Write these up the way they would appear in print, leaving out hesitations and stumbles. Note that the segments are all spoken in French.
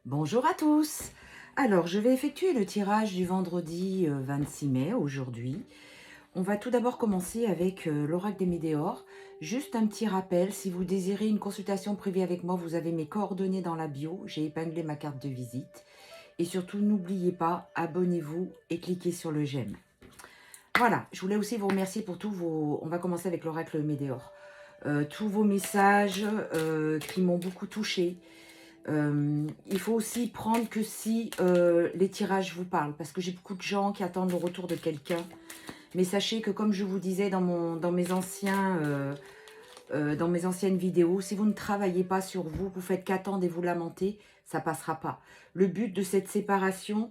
Bonjour à tous. Alors, je vais effectuer le tirage du vendredi 26 mai, aujourd'hui. On va tout d'abord commencer avec l'oracle des Médéors. Juste un petit rappel, si vous désirez une consultation privée avec moi, vous avez mes coordonnées dans la bio. J'ai épinglé ma carte de visite. Et surtout, n'oubliez pas, abonnez-vous et cliquez sur le j'aime. Voilà, je voulais aussi vous remercier pour tous vos... On va commencer avec l'oracle Médéor. Tous vos messages qui m'ont beaucoup touchée. Il faut aussi prendre que si les tirages vous parlent, parce que j'ai beaucoup de gens qui attendent le retour de quelqu'un. Mais sachez que comme je vous disais dans mes anciennes vidéos, si vous ne travaillez pas sur vous, vous faites qu'attendre et vous lamenter, ça ne passera pas. Le but de cette séparation,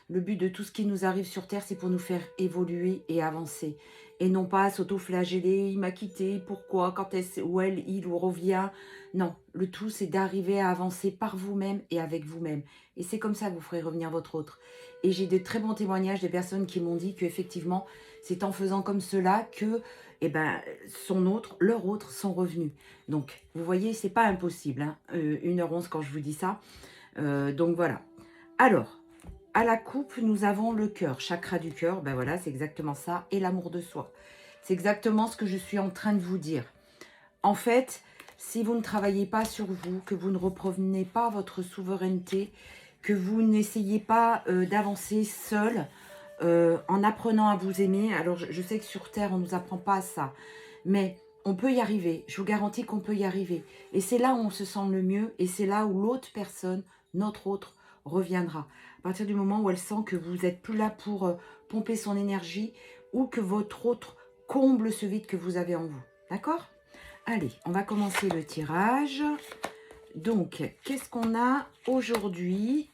le but de tout ce qui nous arrive sur Terre, c'est pour nous faire évoluer et avancer. Et non pas s'auto-flageller, il m'a quitté, pourquoi, quand est-ce, où elle, il ou revient. Non, le tout, c'est d'arriver à avancer par vous-même et avec vous-même. Et c'est comme ça que vous ferez revenir votre autre. Et j'ai de très bons témoignages des personnes qui m'ont dit qu'effectivement, c'est en faisant comme cela que leur autre sont revenus. Donc, vous voyez, c'est pas impossible. Hein, 1h11 quand je vous dis ça. Donc, voilà. Alors, à la coupe, nous avons le cœur, chakra du cœur, ben voilà, c'est exactement ça, et l'amour de soi. C'est exactement ce que je suis en train de vous dire. En fait, si vous ne travaillez pas sur vous, que vous ne reprenez pas votre souveraineté, que vous n'essayez pas d'avancer seul, en apprenant à vous aimer, alors je sais que sur Terre, on ne nous apprend pas à ça, mais on peut y arriver, je vous garantis qu'on peut y arriver. Et c'est là où on se sent le mieux, et c'est là où l'autre personne, notre autre, reviendra. À partir du moment où elle sent que vous n'êtes plus là pour pomper son énergie ou que votre autre comble ce vide que vous avez en vous. D'accord? Allez, on va commencer le tirage. Donc, qu'est-ce qu'on a aujourd'hui?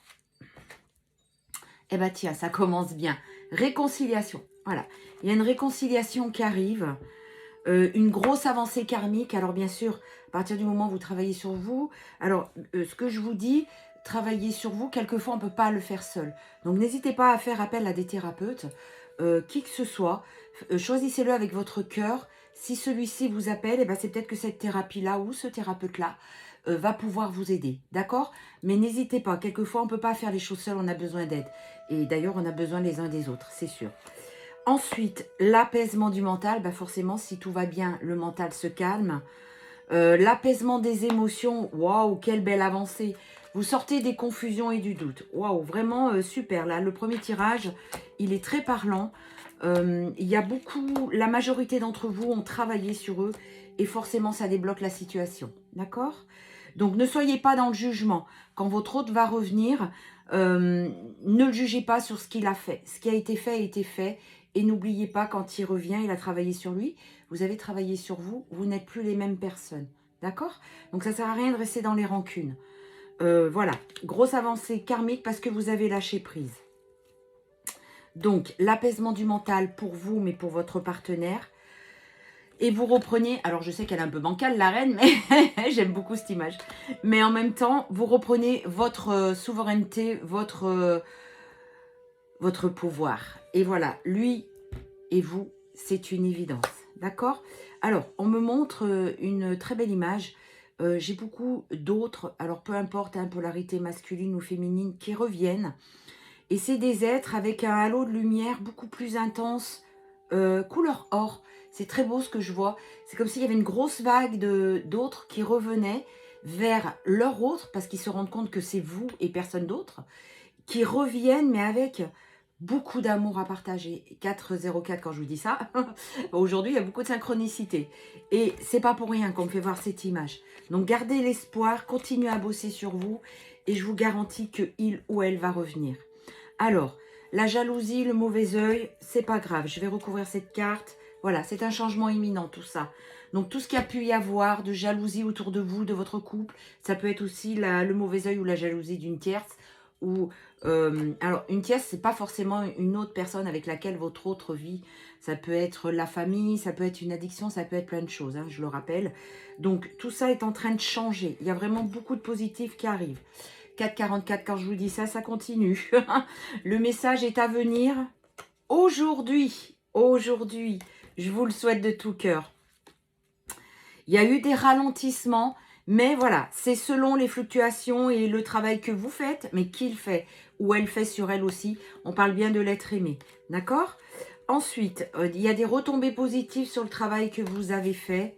Eh bien, tiens, ça commence bien. Réconciliation. Voilà. Il y a une réconciliation qui arrive. Une grosse avancée karmique. Alors, bien sûr, à partir du moment où vous travaillez sur vous, alors, ce que je vous dis, travailler sur vous, quelquefois, on ne peut pas le faire seul. Donc, n'hésitez pas à faire appel à des thérapeutes, qui que ce soit. Choisissez-le avec votre cœur. Si celui-ci vous appelle, eh ben, c'est peut-être que cette thérapie-là ou ce thérapeute-là va pouvoir vous aider. D'accord? Mais n'hésitez pas. Quelquefois, on ne peut pas faire les choses seul, on a besoin d'aide. Et d'ailleurs, on a besoin les uns des autres, c'est sûr. Ensuite, l'apaisement du mental, bah forcément, si tout va bien, le mental se calme. L'apaisement des émotions, waouh, quelle belle avancée. Vous sortez des confusions et du doute. Waouh, vraiment super. Là, le premier tirage, il est très parlant. Il y a beaucoup, la majorité d'entre vous ont travaillé sur eux et forcément, ça débloque la situation. D'accord? Donc, ne soyez pas dans le jugement. Quand votre hôte va revenir, ne le jugez pas sur ce qu'il a fait. Ce qui a été fait a été fait. Et n'oubliez pas, quand il revient, il a travaillé sur lui. Vous avez travaillé sur vous. Vous n'êtes plus les mêmes personnes. D'accord? Donc, ça ne sert à rien de rester dans les rancunes. Voilà. Grosse avancée karmique parce que vous avez lâché prise. Donc, l'apaisement du mental pour vous, mais pour votre partenaire. Et vous reprenez, alors je sais qu'elle est un peu bancale la reine, mais j'aime beaucoup cette image. Mais en même temps, vous reprenez votre souveraineté, votre pouvoir. Et voilà, lui et vous, c'est une évidence. D'accord? Alors, on me montre une très belle image. J'ai beaucoup d'autres, alors peu importe, hein, polarité masculine ou féminine, qui reviennent. Et c'est des êtres avec un halo de lumière beaucoup plus intense, couleur or. C'est très beau ce que je vois. C'est comme s'il y avait une grosse vague d'autres qui revenaient vers leur autre, parce qu'ils se rendent compte que c'est vous et personne d'autre, qui reviennent, mais avec beaucoup d'amour à partager. 404 quand je vous dis ça. Aujourd'hui, il y a beaucoup de synchronicité. Et c'est pas pour rien qu'on me fait voir cette image. Donc, gardez l'espoir, continuez à bosser sur vous, et je vous garantis que il ou elle va revenir. Alors, la jalousie, le mauvais œil, c'est pas grave. Je vais recouvrir cette carte. Voilà, c'est un changement imminent, tout ça. Donc, tout ce qu'il y a pu y avoir de jalousie autour de vous, de votre couple, ça peut être aussi le mauvais œil ou la jalousie d'une tierce. Ou, alors, une tierce, c'est pas forcément une autre personne avec laquelle votre autre vit. Ça peut être la famille, ça peut être une addiction, ça peut être plein de choses, hein, je le rappelle. Donc, tout ça est en train de changer. Il y a vraiment beaucoup de positifs qui arrivent. 4,44, quand je vous dis ça, ça continue. Le message est à venir aujourd'hui. Aujourd'hui, je vous le souhaite de tout cœur. Il y a eu des ralentissements, Mais voilà, c'est selon les fluctuations et le travail que vous faites, mais qu'il fait, ou elle fait sur elle aussi. On parle bien de l'être aimé, d'accord? Ensuite, il y a des retombées positives sur le travail que vous avez fait.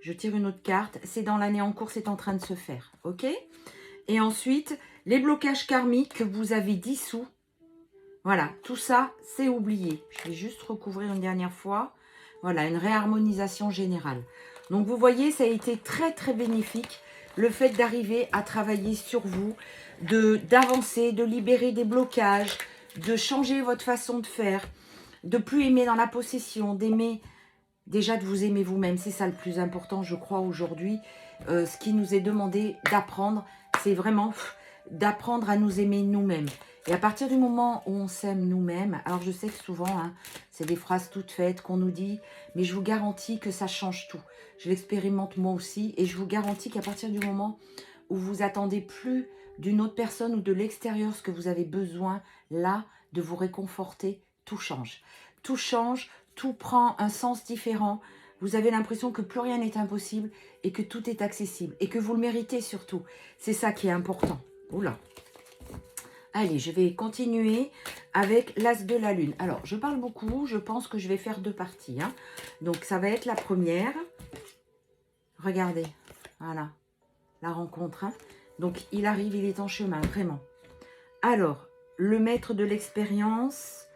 Je tire une autre carte. C'est dans l'année en cours, c'est en train de se faire, ok? Et ensuite, les blocages karmiques que vous avez dissous. Voilà, tout ça, c'est oublié. Je vais juste recouvrir une dernière fois. Voilà, une réharmonisation générale. Donc, vous voyez, ça a été très, très bénéfique. Le fait d'arriver à travailler sur vous, d'avancer, de libérer des blocages, de changer votre façon de faire, de plus aimer dans la possession, d'aimer, déjà de vous aimer vous-même. C'est ça le plus important, je crois, aujourd'hui. Ce qui nous est demandé d'apprendre, c'est vraiment d'apprendre à nous aimer nous-mêmes. Et à partir du moment où on s'aime nous-mêmes, alors je sais que souvent, hein, c'est des phrases toutes faites qu'on nous dit, mais je vous garantis que ça change tout. Je l'expérimente moi aussi et je vous garantis qu'à partir du moment où vous attendez plus d'une autre personne ou de l'extérieur ce que vous avez besoin, là, de vous réconforter, tout change. Tout change, tout prend un sens différent. Vous avez l'impression que plus rien n'est impossible et que tout est accessible et que vous le méritez surtout. C'est ça qui est important. Oula. Allez, je vais continuer avec l'As de la Lune. Alors, je parle beaucoup, je pense que je vais faire 2 parties. Hein. Donc, ça va être la première. Regardez, voilà, la rencontre. Hein. Donc, il arrive, il est en chemin, vraiment. Alors, le maître de l'expérience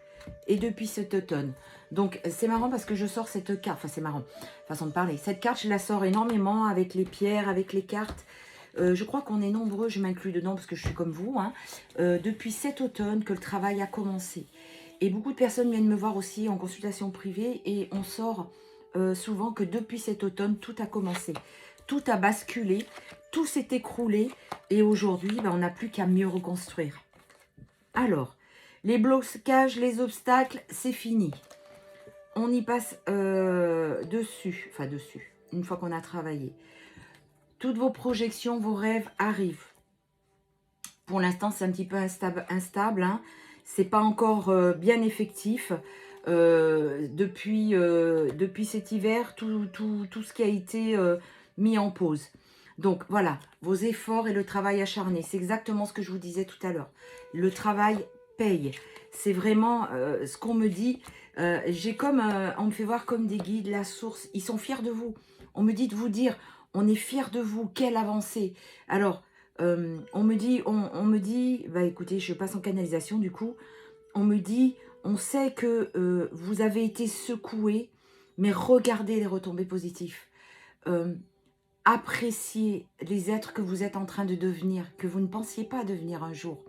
est depuis cet automne. Donc, c'est marrant parce que je sors cette carte. Enfin, c'est marrant, façon de parler. Cette carte, je la sors énormément avec les pierres, avec les cartes. Je crois qu'on est nombreux, je m'inclus dedans parce que je suis comme vous, hein, depuis cet automne que le travail a commencé. Et beaucoup de personnes viennent me voir aussi en consultation privée et on sort souvent que depuis cet automne, tout a commencé. Tout a basculé, tout s'est écroulé et aujourd'hui, ben, on n'a plus qu'à mieux reconstruire. Alors, les blocages, les obstacles, c'est fini. On y passe dessus, une fois qu'on a travaillé. Toutes vos projections, vos rêves arrivent. Pour l'instant, c'est un petit peu instable. Hein. C'est pas encore bien effectif. Depuis cet hiver, tout ce qui a été mis en pause. Donc voilà, vos efforts et le travail acharné. C'est exactement ce que je vous disais tout à l'heure. Le travail paye. C'est vraiment ce qu'on me dit. J'ai comme, on me fait voir comme des guides, la source. Ils sont fiers de vous. On me dit de vous dire... On est fiers de vous, quelle avancée. Alors, on me dit, bah écoutez, je passe en canalisation du coup, on me dit, on sait que vous avez été secoué, mais regardez les retombées positives. Appréciez les êtres que vous êtes en train de devenir, que vous ne pensiez pas devenir un jour.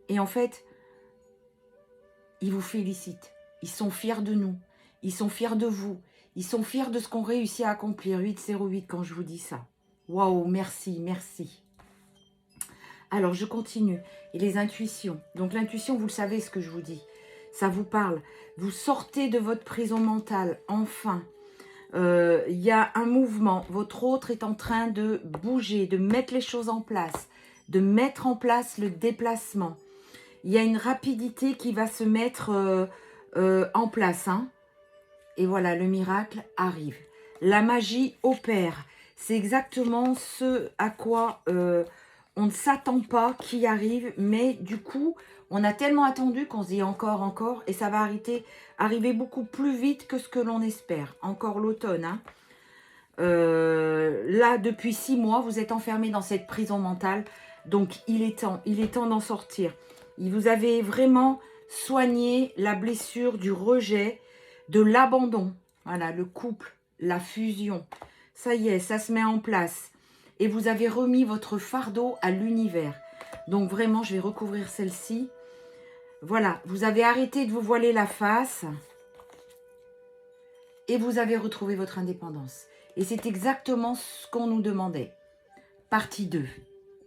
Et en fait, ils vous félicitent, ils sont fiers de nous, ils sont fiers de vous. Ils sont fiers de ce qu'on réussit à accomplir. 808 quand je vous dis ça. Waouh, merci, merci. Alors, je continue. Et les intuitions. Donc, l'intuition, vous le savez ce que je vous dis. Ça vous parle. Vous sortez de votre prison mentale. Enfin, il y a un mouvement. Votre autre est en train de bouger, de mettre les choses en place, de mettre en place le déplacement. Il y a une rapidité qui va se mettre en place, hein. Et voilà, le miracle arrive. La magie opère. C'est exactement ce à quoi on ne s'attend pas qui arrive. Mais du coup, on a tellement attendu qu'on se dit encore. Et ça va arriver beaucoup plus vite que ce que l'on espère. Encore l'automne. Hein. Là, depuis 6 mois, vous êtes enfermé dans cette prison mentale. Donc, il est temps d'en sortir. Vous avez vraiment soigné la blessure du rejet, de l'abandon, voilà, le couple, la fusion. Ça y est, ça se met en place. Et vous avez remis votre fardeau à l'univers. Donc vraiment, je vais recouvrir celle-ci. Voilà, vous avez arrêté de vous voiler la face. Et vous avez retrouvé votre indépendance. Et c'est exactement ce qu'on nous demandait. Partie 2.